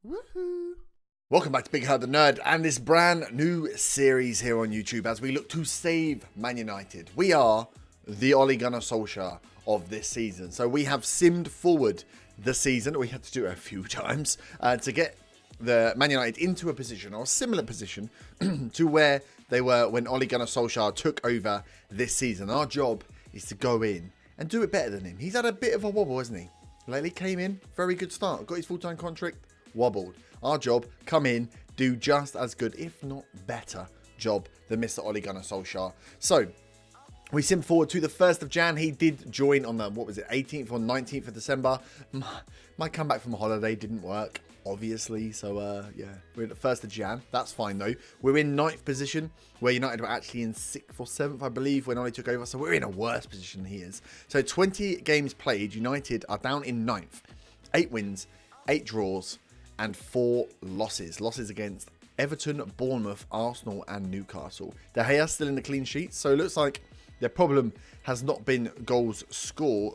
Woohoo! Welcome back to Big Herd the Nerd and this brand new series here on YouTube as we look to save Man United. We are the Ole Gunnar Solskjaer of this season. So we have simmed forward the season. We had to do it a few times to get the Man United into a position or a similar position to where they were when Ole Gunnar Solskjaer took over this season. Our job is to go in and do it better than him. He's had a bit of a wobble, hasn't he? Lately came in, very good start, got his full-time contract, wobbled. Our job, come in, do just as good, if not better, job than Mr. Ole Gunnar Solskjaer. So, we sim forward to the 1st of Jan. He did join on the, 18th or 19th of December. My comeback from holiday didn't work, obviously. So, yeah, we're at the 1st of Jan. That's fine, though. We're in 9th position, where United were actually in 6th or 7th, I believe, when Ole took over. So, we're in a worse position than he is. So, 20 games played. United are down in 9th. 8 wins, 8 draws, and 4 losses. Losses against Everton, Bournemouth, Arsenal, and Newcastle. De Gea still in the clean sheet, so it looks like their problem has not been goals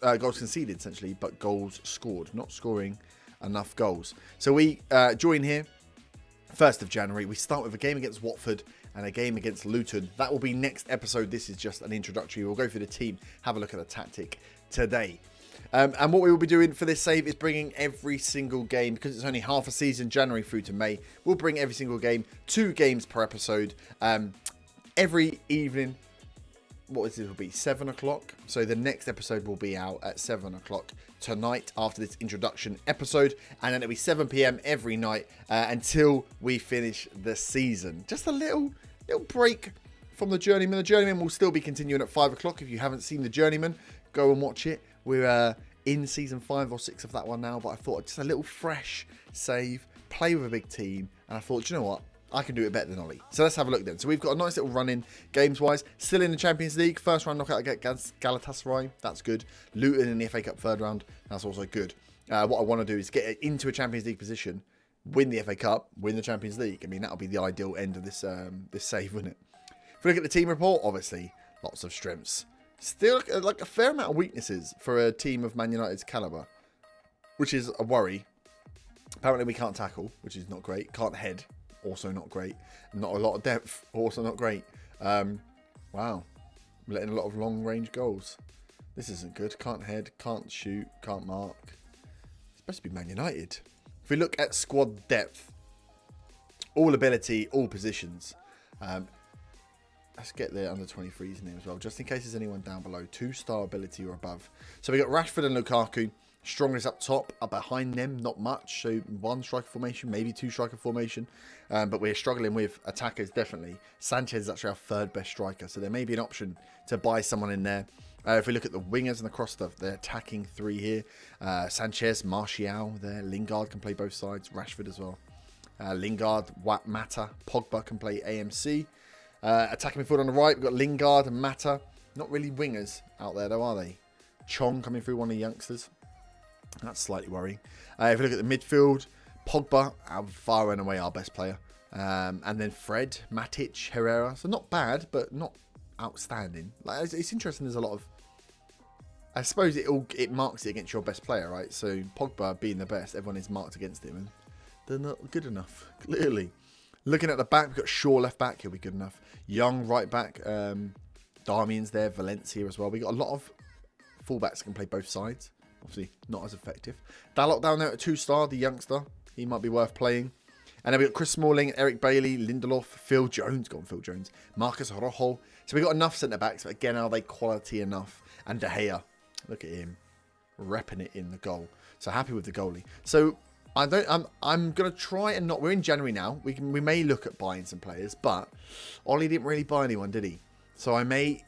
conceded, essentially, but goals scored. Not scoring enough goals. So we join here, 1st of January. We start with a game against Watford and a game against Luton. That will be next episode. This is just an introductory. We'll go through the team, have a look at the tactic today. And what we will be doing for this save is bringing every single game, because it's only half a season, January through to May. We'll bring every single game, 2 games per episode, every evening. What is it? Will be 7 o'clock. So the next episode will be out at 7 o'clock tonight after this introduction episode. And then it'll be 7 p.m. every night until we finish the season. Just a little break from the Journeyman. The Journeyman will still be continuing at 5 o'clock. If you haven't seen the Journeyman, go and watch it. We're in season 5 or 6 of that one now, but I thought just a little fresh save, play with a big team, and I thought, you know what, I can do it better than Ollie. So let's have a look then. So we've got a nice little run in games-wise. Still in the Champions League, first round knockout against Galatasaray, that's good. Luton in the FA Cup 3rd round, that's also good. What I want to do is get into a Champions League position, win the FA Cup, win the Champions League. I mean, that'll be the ideal end of this this save, wouldn't it? If we look at the team report, obviously, lots of strengths. Still, like a fair amount of weaknesses for a team of Man United's calibre, which is a worry. Apparently, we can't tackle, which is not great. Can't head, also not great. Not a lot of depth, also not great. Wow, we're letting a lot of long-range goals. This isn't good. Can't head, can't shoot, can't mark. It's supposed to be Man United. If we look at squad depth, all ability, all positions. Let's get the under 23s in here as well, just in case there's anyone down below. 2-star ability or above. So we got Rashford and Lukaku. Strongest up top, up behind them, not much. So 1 striker formation, maybe 2 striker formation. But we're struggling with attackers, definitely. Sanchez is actually our 3rd best striker. So there may be an option to buy someone in there. If we look at the wingers and across the attacking 3 here. Sanchez, Martial there. Lingard can play both sides. Rashford as well. Lingard, Mata, Pogba can play AMC. Attacking midfield on the right, we've got Lingard and Mata. Not really wingers out there, though, are they? Chong coming through, one of the youngsters. That's slightly worrying. If we look at the midfield, Pogba, far and away our best player. And then Fred, Matic, Herrera. So not bad, but not outstanding. Like, it's interesting, there's a lot of... I suppose it marks it against your best player, right? So Pogba being the best, everyone is marked against him. And they're not good enough, clearly. Looking at the back, we've got Shaw left back. He'll be good enough. Young right back. Darmian's there. Valencia as well. We got a lot of fullbacks that can play both sides. Obviously, not as effective. Dalot down there at 2-star, the youngster. He might be worth playing. And then we got Chris Smalling, Eric Bailey, Lindelof, Phil Jones. Got on Phil Jones. Marcus Rojo. So we got enough centre-backs. But again, are they quality enough? And De Gea. Look at him. Repping it in the goal. So happy with the goalie. So... I'm going to try and not... We're in January now. We may look at buying some players, but Ollie didn't really buy anyone, did he? So I may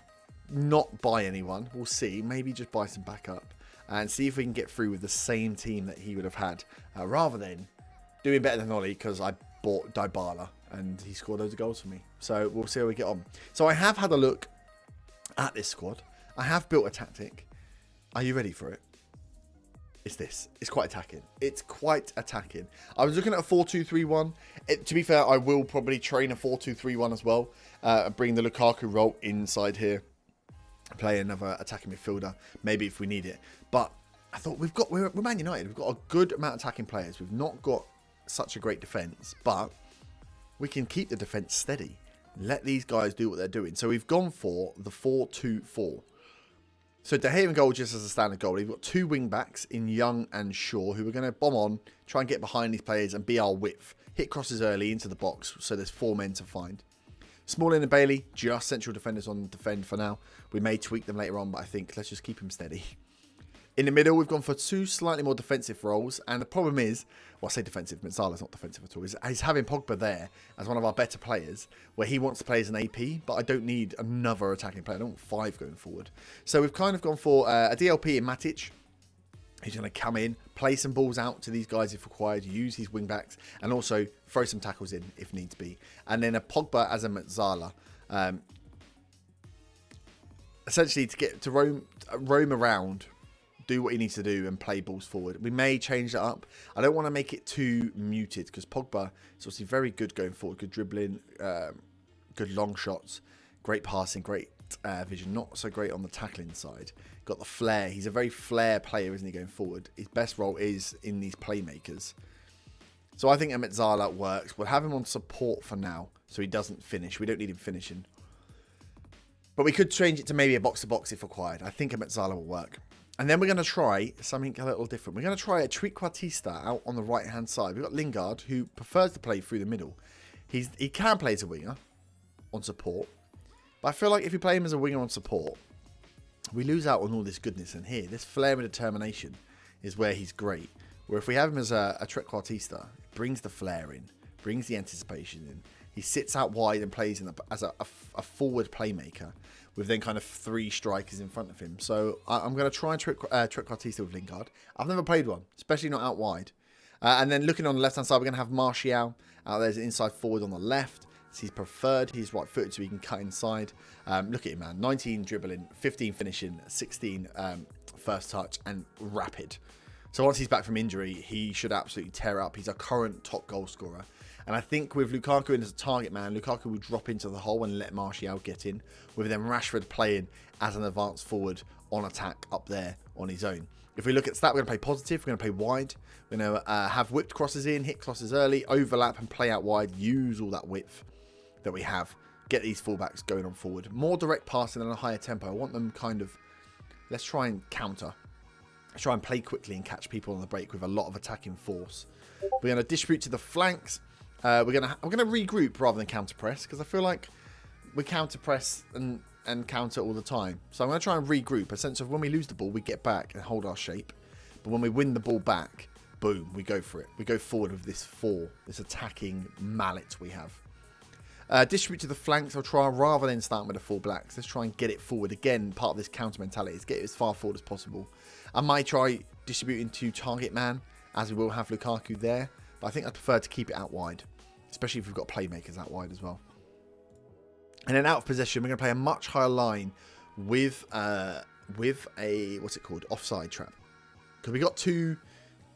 not buy anyone. We'll see. Maybe just buy some backup and see if we can get through with the same team that he would have had, rather than doing better than Ollie, because I bought Dybala and he scored loads of goals for me. So we'll see how we get on. So I have had a look at this squad. I have built a tactic. Are you ready for it? It's this. It's quite attacking. It's quite attacking. I was looking at a 4-2-3-1. To be fair, I will probably train a 4-2-3-1 as well. Bring the Lukaku role inside here. Play another attacking midfielder. Maybe if we need it. But I thought we're Man United. We've got a good amount of attacking players. We've not got such a great defence, but we can keep the defence steady. Let these guys do what they're doing. So we've gone for the 4-2-4. So De Gea in goal just as a standard goal. We've got two wing-backs in Young and Shaw who are going to bomb on, try and get behind these players and be our width. Hit crosses early into the box, so there's 4 men to find. Smalling and Bailey, just central defenders on defend for now. We may tweak them later on, but I think let's just keep him steady. In the middle, we've gone for 2 slightly more defensive roles. And the problem is, well, I say defensive, Metzala's not defensive at all. He's having Pogba there as one of our better players, where he wants to play as an AP, but I don't need another attacking player. I don't want 5 going forward. So we've kind of gone for a DLP in Matic. He's going to come in, play some balls out to these guys if required, use his wing backs, and also throw some tackles in if needs be. And then a Pogba as a Metzala. Essentially to get to roam around, do what he needs to do and play balls forward. We may change that up. I don't want to make it too muted because Pogba is obviously very good going forward, good dribbling, good long shots, great passing, great vision. Not so great on the tackling side. Got the flair. He's a very flair player, isn't he, going forward? His best role is in these playmakers. So I think Metzala works. We'll have him on support for now so he doesn't finish. We don't need him finishing. But we could change it to maybe a box-to-box if required. I think Metzala will work. And then we're going to try something a little different. We're going to try a trequartista out on the right-hand side. We've got Lingard, who prefers to play through the middle. He can play as a winger on support. But I feel like if you play him as a winger on support, we lose out on all this goodness. And here, this flair and determination is where he's great. Where if we have him as a trequartista, it brings the flair in, brings the anticipation in. He sits out wide and plays as a forward playmaker with then kind of 3 strikers in front of him. So I'm going to try and trequartista with Lingard. I've never played one, especially not out wide. And then looking on the left-hand side, we're going to have Martial out there as an inside forward on the left. So he's preferred. He's right-footed, so he can cut inside. Look at him, man. 19 dribbling, 15 finishing, 16 first touch, and rapid. So once he's back from injury, he should absolutely tear up. He's our current top goal scorer. And I think with Lukaku in as a target man, Lukaku will drop into the hole and let Martial get in, with then Rashford playing as an advanced forward on attack up there on his own. If we look at stat, we're going to play positive, we're going to play wide. We're going to have whipped crosses in, hit crosses early, overlap and play out wide, use all that width that we have. Get these fullbacks going on forward. More direct passing and a higher tempo. I want them kind of, let's try and counter. Let's try and play quickly and catch people on the break with a lot of attacking force. We're going to distribute to the flanks. We're gonna regroup rather than counter press because I feel like we counter press and counter all the time. So I'm gonna try and regroup. A sense of when we lose the ball, we get back and hold our shape. But when we win the ball back, boom, we go for it. We go forward with this attacking mallet we have. Distribute to the flanks. I'll try rather than starting with the full blacks. Let's try and get it forward again. Part of this counter mentality is get it as far forward as possible. I might try distributing to target man as we will have Lukaku there. But I think I prefer to keep it out wide, especially if we've got playmakers out wide as well. And then out of possession, we're going to play a much higher line with a, what's it called, offside trap. Because we got 2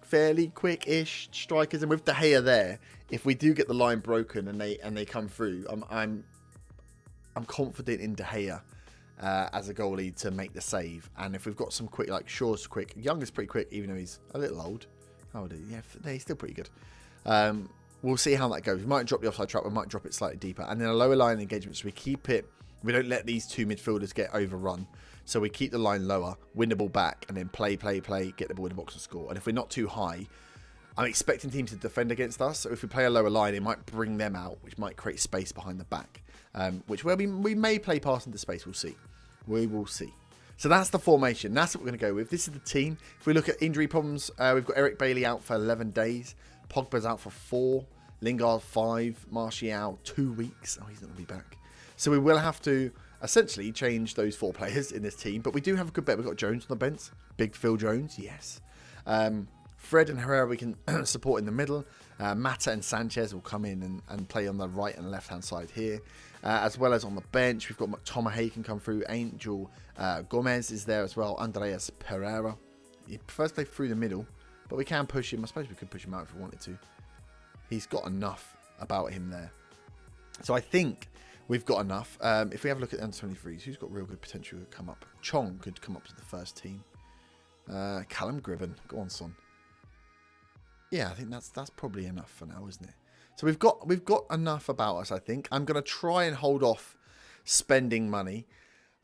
fairly quick-ish strikers, and with De Gea there, if we do get the line broken and they come through, I'm confident in De Gea as a goalie to make the save. And if we've got some quick, like Shaw's quick, Young is pretty quick, even though he's a little old. How old is he? Yeah, he's still pretty good. We'll see how that goes. We might drop the offside trap. We might drop it slightly deeper. And then a lower line engagement. So we keep it. We don't let these 2 midfielders get overrun. So we keep the line lower, win the ball back, and then play, get the ball in the box and score. And if we're not too high, I'm expecting teams to defend against us. So if we play a lower line, it might bring them out, which might create space behind the back. We may play past into space. We'll see. We will see. So that's the formation. That's what we're going to go with. This is the team. If we look at injury problems, we've got Eric Bailey out for 11 days. Pogba's out for 4. Lingard 5. Martial 2 weeks. Oh, he's not going to be back. So we will have to essentially change those 4 players in this team. But we do have a good bet. We've got Jones on the bench. Big Phil Jones, yes. Fred and Herrera we can support in the middle. Mata and Sanchez will come in and play on the right and left-hand side here. As well as on the bench, we've got McTominay can come through. Angel Gomez is there as well. Andreas Pereira. He prefers to play through the middle, but we can push him. I suppose we could push him out if we wanted to. He's got enough about him there. So I think we've got enough. If we have a look at the under-23s, who's got real good potential to come up? Chong could come up to the first team. Callum Griven. Go on, son. Yeah, I think that's probably enough for now, isn't it? So we've got enough about us, I think. I'm going to try and hold off spending money.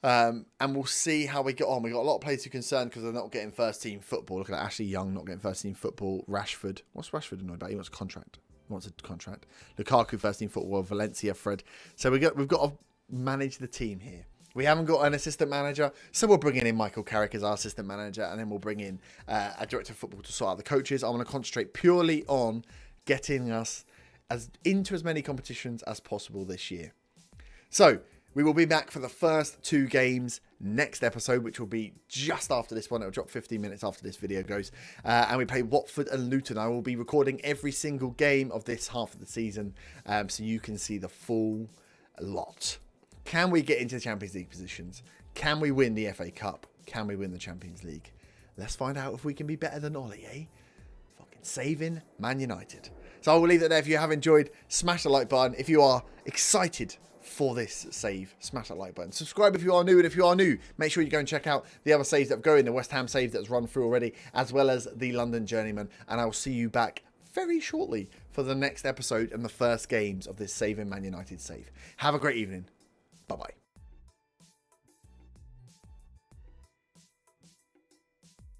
And we'll see how we get on. We've got a lot of players who are concerned because they're not getting first team football. Look at Ashley Young not getting first team football. Rashford. What's Rashford annoyed about? He wants a contract. Lukaku first team football. Valencia, Fred. So we've got to manage the team here. We haven't got an assistant manager, so we're bringing in Michael Carrick as our assistant manager, and then we'll bring in a director of football to sort out the coaches. I want to concentrate purely on getting us into as many competitions as possible this year. So we will be back for the first 2 games next episode, which will be just after this one. It'll drop 15 minutes after this video goes. And we play Watford and Luton. I will be recording every single game of this half of the season, so you can see the full lot. Can we get into the Champions League positions? Can we win the FA Cup? Can we win the Champions League? Let's find out if we can be better than Ollie, eh? Fucking saving Man United. So I will leave it there. If you have enjoyed, smash the like button. If you are excited for this save, smash that like button. Subscribe if you are new, and if you are new, make sure you go and check out the other saves that have going, the West Ham save that's run through already, as well as the London Journeyman. And I will see you back very shortly for the next episode and the first games of this Saving Man United save. Have a great evening. Bye-bye.